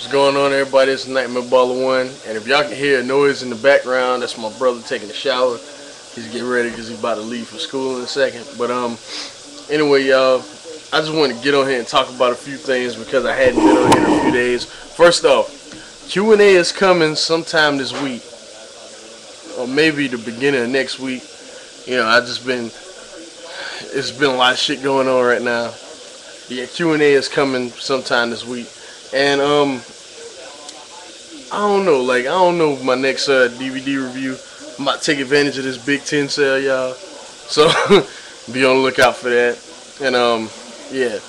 What's going on, everybody? It's Nightmare Baller One, and if y'all can hear a noise in the background, that's my brother taking a shower. He's getting ready because he's about to leave for school in a second. But anyway, y'all, I just want to get on here and talk about a few things because I hadn't been on here in a few days. First off, Q&A is coming sometime this week, or maybe the beginning of next week. You know, it's been a lot of shit going on right now. Yeah, Q&A is coming sometime this week. And I don't know my next DVD review. I'm about to take advantage of this Big Ten sale, y'all. So be on the lookout for that. And yeah.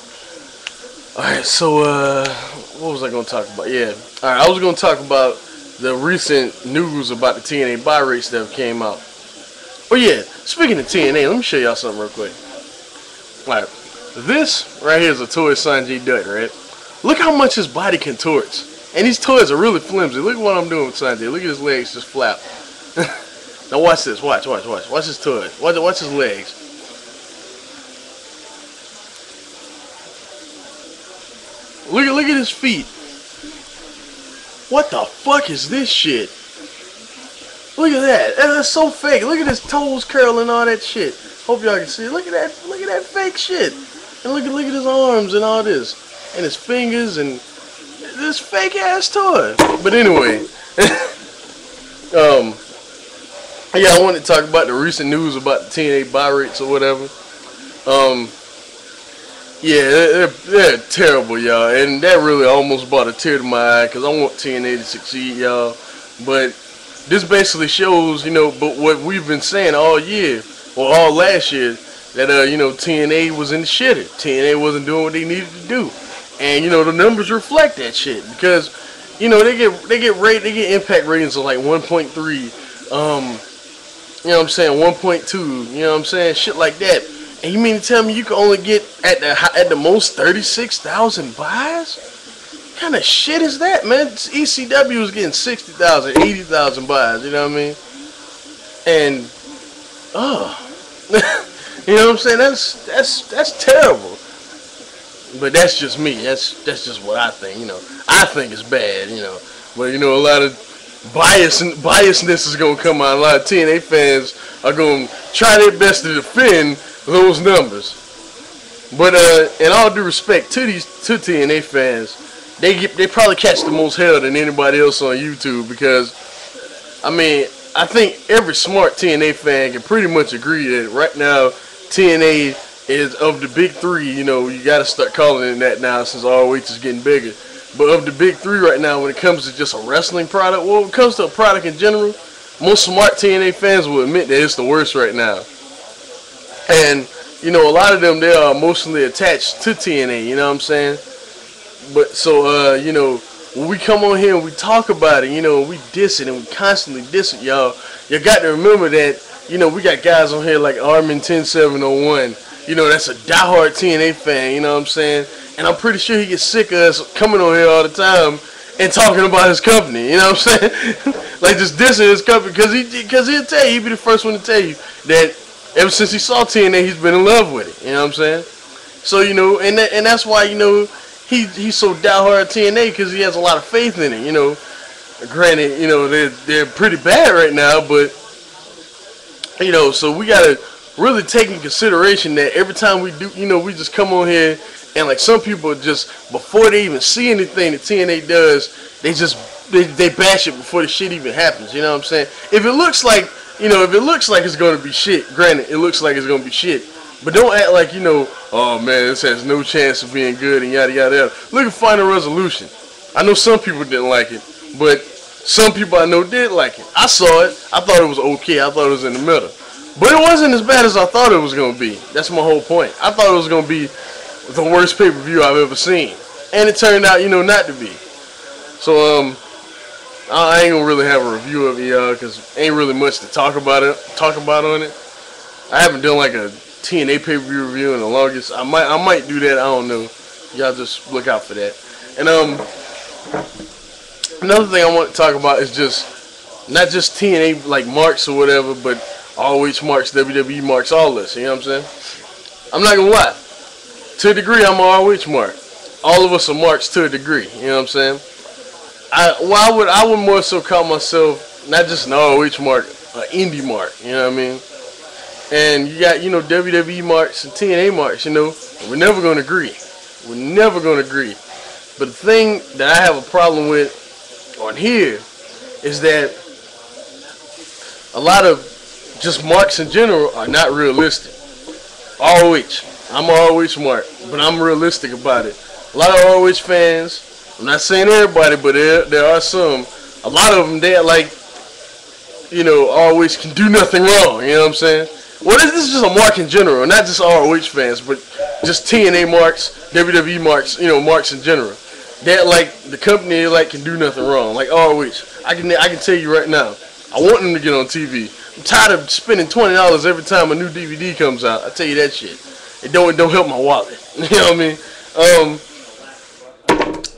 Alright, so what was I gonna talk about? Yeah. Alright, I was gonna talk about the recent news about the TNA buy rates that came out. Oh yeah, speaking of TNA, let me show y'all something real quick. Alright. This right here is a toy Sanjay Dutt, right? Look how much his body contorts. And these toys are really flimsy. Look at what I'm doing with Sanjay. Look at his legs just flap. Now watch this. Watch. Watch his toy. Watch his legs. Look at his feet. What the fuck is this shit? Look at that. That's so fake. Look at his toes curling and all that shit. Hope y'all can see. Look at that fake shit. And look at his arms and all this. And his fingers and this fake ass toy. But anyway, yeah, I wanted to talk about the recent news about the TNA buy rates or whatever. Yeah, they're terrible, y'all, and that really almost brought a tear to my eye because I want TNA to succeed, y'all. But this basically shows, you know, but what we've been saying all year, or all last year, that you know, TNA was in the shitter. TNA wasn't doing what they needed to do. And you know the numbers reflect that shit because you know they get impact ratings of like 1.3, you know what I'm saying, 1.2, you know what I'm saying, shit like that. And you mean to tell me you can only get at the most 36,000 buys? What kind of shit is that, man? ECW was getting 60,000, 80,000 buys, you know what I mean? And you know what I'm saying? That's terrible. But that's just me. That's just what I think. You know, I think it's bad. You know, but you know, a lot of biasness is gonna come out. A lot of TNA fans are gonna try their best to defend those numbers. But in all due respect to TNA fans, they probably catch the most hell than anybody else on YouTube because, I mean, I think every smart TNA fan can pretty much agree that right now TNA is of the big three. You know, you got to start calling it that now since ROH is getting bigger. But of the big three right now, when it comes to just a wrestling product, well, when it comes to a product in general, most smart TNA fans will admit that it's the worst right now. And, you know, a lot of them, they are emotionally attached to TNA, you know what I'm saying? But, so, you know, when we come on here and we talk about it, you know, we diss it and we constantly diss it, y'all. You got to remember that, you know, we got guys on here like Armin 10701. You know, that's a diehard TNA fan, you know what I'm saying? And I'm pretty sure he gets sick of us coming on here all the time and talking about his company, you know what I'm saying? Like just dissing his company because he'll tell you, he'll be the first one to tell you that ever since he saw TNA, he's been in love with it, you know what I'm saying? So, you know, and that's why, you know, he's so diehard TNA because he has a lot of faith in it, you know. Granted, you know, they're pretty bad right now, but, you know, so we got to really take in consideration that every time we do, you know, we just come on here and like some people just, before they even see anything that TNA does, they bash it before the shit even happens, you know what I'm saying? If it looks like, you know, if it looks like it's going to be shit, granted, it looks like it's going to be shit. But don't act like, you know, oh man, this has no chance of being good and yada yada yada. Look at Final Resolution. I know some people didn't like it, but some people I know did like it. I saw it. I thought it was okay. I thought it was in the middle. But it wasn't as bad as I thought it was going to be. That's my whole point. I thought it was going to be the worst pay-per-view I've ever seen. And it turned out, you know, not to be. So, I ain't going to really have a review of it, y'all, because ain't really much to talk about on it. I haven't done like a TNA pay-per-view review in the longest. I might do that. I don't know. Y'all just look out for that. And another thing I want to talk about is just not just TNA like marks or whatever, but ROH marks, WWE marks, all this. You know what I'm saying? I'm not gonna lie. To a degree, I'm a ROH mark. All of us are marks to a degree. You know what I'm saying? I would more so call myself not just an ROH mark, an indie mark. You know what I mean? And you got WWE marks and TNA marks. We're never gonna agree. We're never gonna agree. But the thing that I have a problem with on here is that a lot of just marks in general are not realistic. ROH. I'm a ROH mark, but I'm realistic about it. A lot of ROH fans, I'm not saying everybody, but there are some. A lot of them, they're like, ROH can do nothing wrong. You know what I'm saying? Well, this is just a mark in general, not just ROH fans, but just TNA marks, WWE marks, marks in general. That like the company like can do nothing wrong. Like ROH, I can tell you right now, I want them to get on TV. I'm tired of spending $20 every time a new DVD comes out. I tell you that shit. It don't help my wallet. You know what I mean?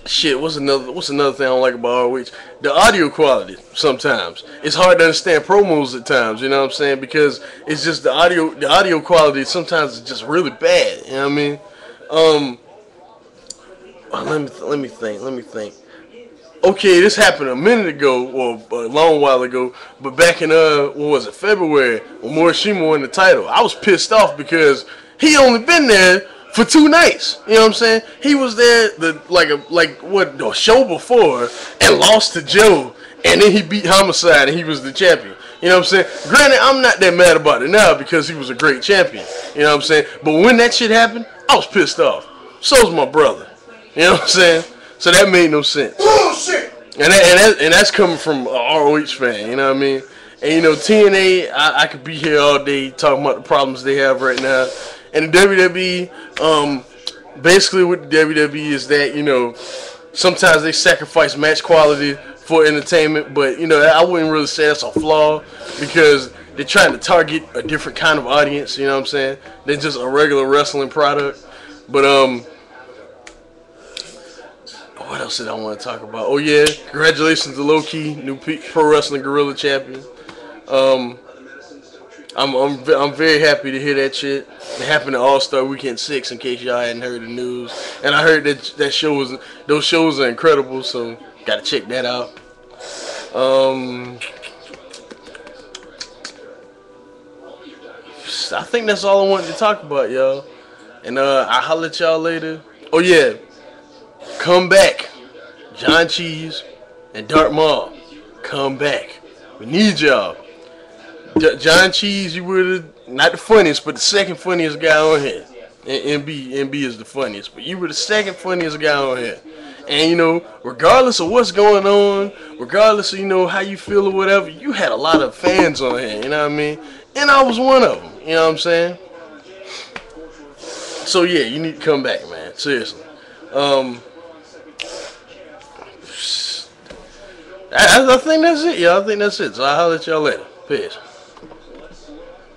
Shit. What's another thing I don't like about ROH? The audio quality. Sometimes it's hard to understand promos at times. You know what I'm saying? Because it's just the audio quality. Sometimes is just really bad. You know what I mean? Let me think. Okay, this happened a minute ago, or a long while ago, but back in February, when Morishima won the title, I was pissed off because he only been there for 2 nights. You know what I'm saying? He was there the show before and lost to Joe, and then he beat Homicide and he was the champion. You know what I'm saying? Granted, I'm not that mad about it now because he was a great champion. You know what I'm saying? But when that shit happened, I was pissed off. So's my brother. You know what I'm saying? So that made no sense. Bullshit. And that's coming from a ROH fan. You know what I mean? And TNA, I could be here all day talking about the problems they have right now. And the WWE, basically with the WWE is that sometimes they sacrifice match quality for entertainment, but I wouldn't really say that's a flaw because they're trying to target a different kind of audience. You know what I'm saying? Than just a regular wrestling product. But what else did I want to talk about? Oh yeah, congratulations to Low Ki, new Pro Wrestling Guerrilla champion. I'm very happy to hear that shit. It happened at All-Star Weekend 6, in case y'all hadn't heard the news. And I heard that those shows are incredible, so gotta check that out. I think that's all I wanted to talk about, y'all. And I'll holler at y'all later. Oh yeah. Come back, John Cheese and Darth Maul. Come back. We need y'all. John Cheese, you were not the funniest, but the second funniest guy on here. And MB is the funniest, but you were the second funniest guy on here. And regardless of what's going on, regardless of how you feel or whatever, you had a lot of fans on here. You know what I mean? And I was one of them. You know what I'm saying? So yeah, you need to come back, man. Seriously. I think that's it, y'all. I think that's it. So I'll holler at y'all later. Peace.